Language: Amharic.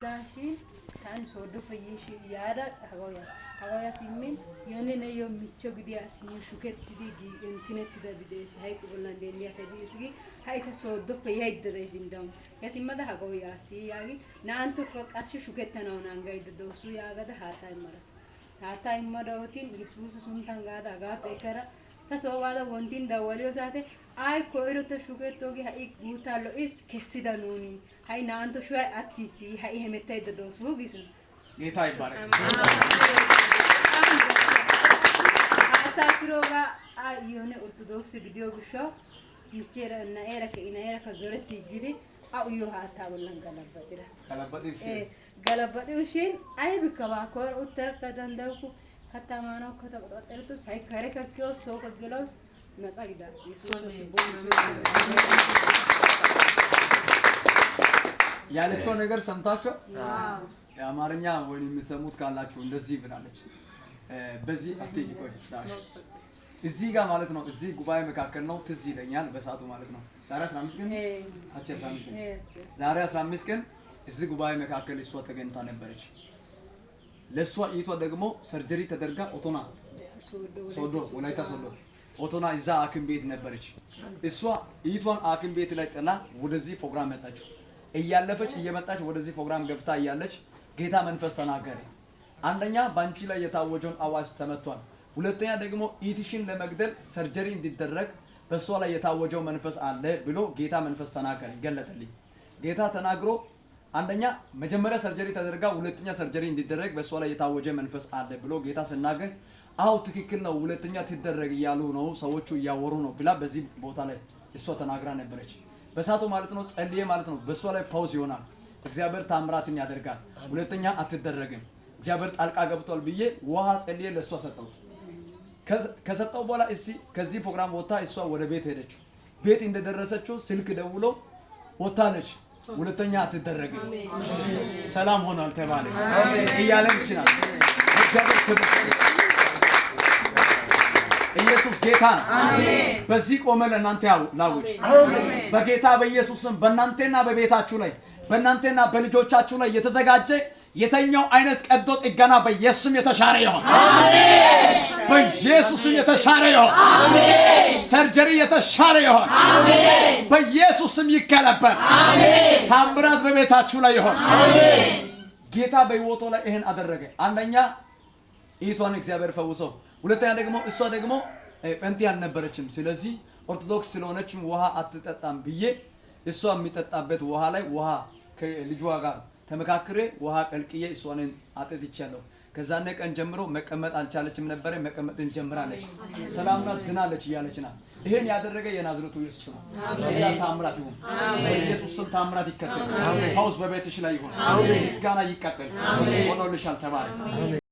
داشين كان صدق فيش يارا هوايا سيمين يعني نيوم ميتشو قدي أسمي شوكت تيجي إنترنت ده بديس هاي قبلنا دنيا سبي سبي هاي تصدق فيها يدرسين دام يا سيما ده هوايا سي يعني نانتو كاسي شوكت تناونا عندي دوسو يا غدا هاتا مرة يسوس سنتان غدا بكرة تسوى وانتين دوليو ساته ay koiro to shuketo gi hai gutalo is kesida nuni hai nanto shwa attisi hai hemetay da dos hogisun ጌታ ይባረክ ata kiroga ayone orthodox gidiyo gusho michera na era ka zoreti gidi au yo hata wallan galabati ushin ay bikaba ko utter ka dandauku katamano ko to erto sai kare ka kyo so ka gelos ያለችው ነገር ሰምታችሁ የአማርኛ ወይም የምትሰሙት ካላችሁ እንደዚህ ብላለች በዚህ አትይጂ ቆይ እዚህ ጋር ማለት ነው እዚህ ጉባኤ መካከል ነው ትዝ ይለኛል በሳቱ ማለት ነው ዛሬ 15 ቀን ዛሬ 15 ቀን እዚህ ጉባኤ መካከል እሷ ተገኝታ ነበረች ለሷ ይቷ ደግሞ ሰርጀሪ ተደርጋ ኦቶና ሶዶ ወላይታ ሶዶ ኦቶና እዛ አክም ቤት ነበረች እሷ ይቷን አክም ቤት ላይ ጥላ ወደዚህ ፕሮግራም መጣች እያለፈች እየመጣች ወደዚህ ፕሮግራም ገብታ እያለች ጌታ መንፈስ ተናገረ አንደኛ ባንቺ ላይ የታወጀውን አዋጅ ተመቷል ሁለተኛ ደግሞ ኢቲሽን ለመግደል ሰርጀሪ እንዲደረግ በሷ ላይ የታወጀው መንፈስ አለ ብሎ ጌታ መንፈስ ተናገረ ገለጠልኝ ጌታ ተናግሮ አንደኛ መጀመሪያ ሰርጀሪ ተደረጋ ሁለተኛ ሰርጀሪ እንዲደረግ በሷ ላይ የታወጀ መንፈስ አለ ብሎ ጌታ ሲናገር አው ትክክል ነው ሁለተኛ ትደረግ ያሉ ነው ሰዎቹ ያወሩ ነው ብላ በዚህ ቦታ ላይ እሷ ተናግራ ነበረች በሳቱ ማለት ነው ጸልዬ ማለት ነው በሷ ላይ ፓውዝ ይሆናል እግዚአብሔር ታምራትን ያደርጋል ሁለተኛ አትደረግም እግዚአብሔር ጣልቃ ገብቷል ብዬ ውሃ ጸልዬ ለሷ ሰጠው ከሰጠው በኋላ ከዚህ ፕሮግራም ወጣ እሷ ወደ ቤት ሄደች ቤት እንደደረሰችው ስልክ ደውሎ ወጣለች ሁለተኛ አትደረግም ሰላም ሆኗል ተባለ እያለን ይችላል እግዚአብሔር ኢየሱስ ጌታ አሜን በዚህ ቆመ ለእናንተ ላውጅ በጌታ በኢየሱስ ስም በእናንተና በቤታችሁ ላይ በእናንተና በልጆቻችሁ ላይ የተዘጋጀ የተኛው አይነት ቀዶ ጥገና በኢየሱስ ስም የተሻረ ይሁን አሜን በኢየሱስ ስም የተሻረ ይሁን አሜን ሰርጀሪ የተሻረ ይሁን አሜን በኢየሱስ ስም ይከለበት አሜን ታምራት በቤታችሁ ላይ ይሁን አሜን ጌታ በህይወቱ ላይ ይሄን አደረገ አንደኛ ይቷን እግዚአብሔር ፈውሰው ሁለተኛ ደግሞ እሷ ደግሞ ጴንጤ አልነበረችም ስለዚህ ኦርቶዶክስ ስለሆነችም ውሃ አትጠጣም ብዬ እሷ የሚጠጣበት ውሃ ላይ ውሃ ከልጇ ጋር ተመካክሬ ውሃ ቀልቅዬ እሷን አጥጥቻለሁ ከዛኔ ቀን ጀምሮ መቀመጥ አልቻለችም ነበር መቀመጥን ጀምራለች ሰላም ናት ድናለች እያለች ናት ይሄን ያደረገ የናዝሬቱ ኢየሱስ ነው ያ ታምራት ይሁን በኢየሱስ ስም ታምራት ይከተል ፓውስ በቤትሽ ላይ ይሁን ምስጋና ይቀጥል ሆኖልሻል ተባረክ